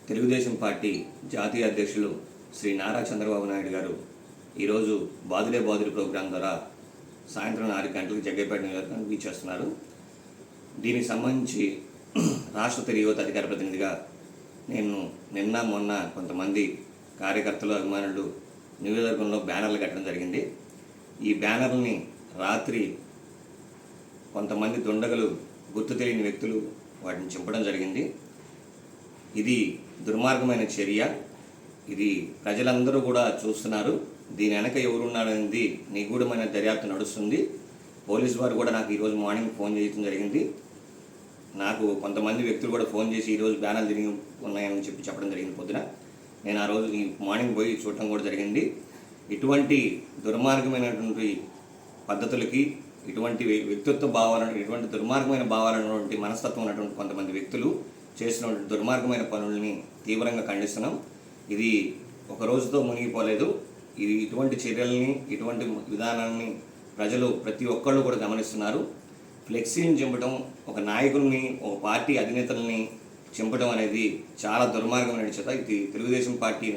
Telugu Desam party జాతీయ అధ్యక్షులు శ్రీ నారా చంద్రబాబు నాయుడు గారు ఈరోజు బాదులే బాదులు ప్రోగ్రాం ద్వారా సాయంత్రం 4 గంటలకు జగ్గైపేట నియోజకవర్గానికి వీచేస్తున్నారు. దీనికి సంబంధించి రాష్ట్ర తెలుగు యువత అధికార ప్రతినిధిగా నేను నిన్న మొన్న కొంతమంది కార్యకర్తలు అభిమానులు నియోజకవర్గంలో బ్యానర్లు కట్టడం జరిగింది. ఈ బ్యానర్లని రాత్రి కొంతమంది దుండగులు గుర్తు తెలియని వ్యక్తులు వాటిని చింపడం జరిగింది. ఇది దుర్మార్గమైన చర్య. ఇది ప్రజలందరూ కూడా చూస్తున్నారు. దీని వెనక ఎవరున్నారనేది నిగూఢమైన దర్యాప్తు నడుస్తుంది. పోలీసు వారు కూడా నాకు ఈరోజు మార్నింగ్ ఫోన్ చేయడం జరిగింది. నాకు కొంతమంది వ్యక్తులు కూడా ఫోన్ చేసి ఈరోజు బ్యానర్లు తిరిగి ఉన్నాయని చెప్పడం జరిగింది పొద్దున. నేను ఆ రోజు ఈ మార్నింగ్ పోయి చూడటం కూడా జరిగింది. ఇటువంటి దుర్మార్గమైనటువంటి పద్ధతులకి, ఇటువంటి వ్యక్తిత్వ భావాలను, ఇటువంటి దుర్మార్గమైన భావాలైనటువంటి మనస్తత్వం ఉన్నటువంటి కొంతమంది వ్యక్తులు చేసినటువంటి దుర్మార్గమైన పనుల్ని తీవ్రంగా ఖండిస్తున్నాం. ఇది ఒక రోజుతో మునిగిపోలేదు. ఇది ఇటువంటి చర్యల్ని, ఇటువంటి విధానాన్ని ప్రజలు ప్రతి ఒక్కళ్ళు కూడా గమనిస్తున్నారు. ఫ్లెక్సీని చింపడం, ఒక నాయకుల్ని, ఒక పార్టీ అధినేతల్ని చింపడం అనేది చాలా దుర్మార్గమైన చేత. ఇది తెలుగుదేశం పార్టీ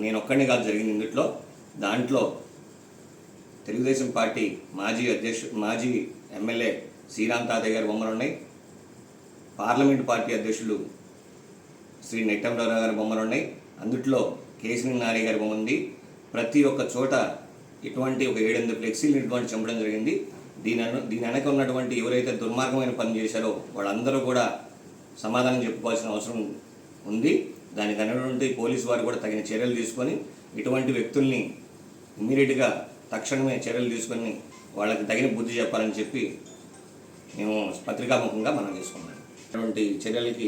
నేను ఒక్కడిని కాదు జరిగింది ఇందులో. దాంట్లో తెలుగుదేశం పార్టీ మాజీ ఎమ్మెల్యే శ్రీరామ్ తాతయ్య గారి బొమ్మలు ఉన్నాయి. పార్లమెంటు పార్టీ అధ్యక్షులు శ్రీ నెట్టంరావు గారి బొమ్మలు ఉన్నాయి. అందుట్లో కేసీ నాని గారి బొమ్మ ఉంది. ప్రతి ఒక్క చోట ఇటువంటి ఒక 7-8 ఫ్లెక్సీలు ఇటువంటి చంపడం జరిగింది. దీని వెనక ఉన్నటువంటి ఎవరైతే దుర్మార్గమైన పని చేశారో వాళ్ళందరూ కూడా సమాధానం చెప్పుకోవాల్సిన అవసరం ఉంది. దానికి అనేటువంటి పోలీసు వారు కూడా తగిన చర్యలు తీసుకొని ఇటువంటి వ్యక్తుల్ని ఇమ్మీడియట్గా తక్షణమే చర్యలు తీసుకొని వాళ్ళకి తగిన బుద్ధి చెప్పాలని చెప్పి మేము పత్రికాముఖంగా మనం చేసుకున్నాం. ఇటువంటి చర్యలకి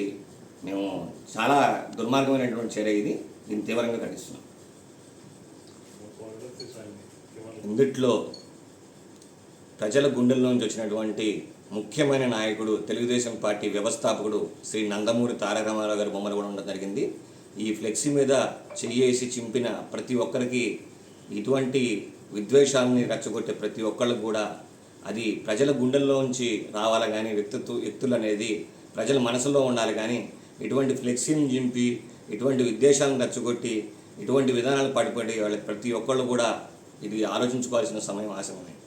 మేము చాలా దుర్మార్గమైనటువంటి చర్య ఇది. దీన్ని తీవ్రంగా ఖండిస్తున్నాం. ఇందుట్లో ప్రజల గుండెల్లోంచి వచ్చినటువంటి ముఖ్యమైన నాయకుడు, తెలుగుదేశం పార్టీ వ్యవస్థాపకుడు శ్రీ నందమూరి తారక రామారావు గారి బొమ్మలు కూడా ఉండడం జరిగింది. ఈ ఫ్లెక్సీ మీద చెయ్యేసి చింపిన ప్రతి ఒక్కరికి, ఇటువంటి విద్వేషాన్ని రెచ్చగొట్టే ప్రతి ఒక్కళ్ళకు కూడా అది ప్రజల గుండెల్లోంచి రావాలి. కానీ వ్యక్తులు అనేది ప్రజల మనసులో ఉండాలి. కానీ ఇటువంటి ఫ్లెక్సీని చింపి, ఇటువంటి విద్వేషాలను రెచ్చగొట్టి, ఇటువంటి విధానాలు పడిపడి వాళ్ళకి ప్రతి ఒక్కళ్ళు కూడా ఇది ఆలోచించుకోవాల్సిన సమయం ఆసన్నమైంది.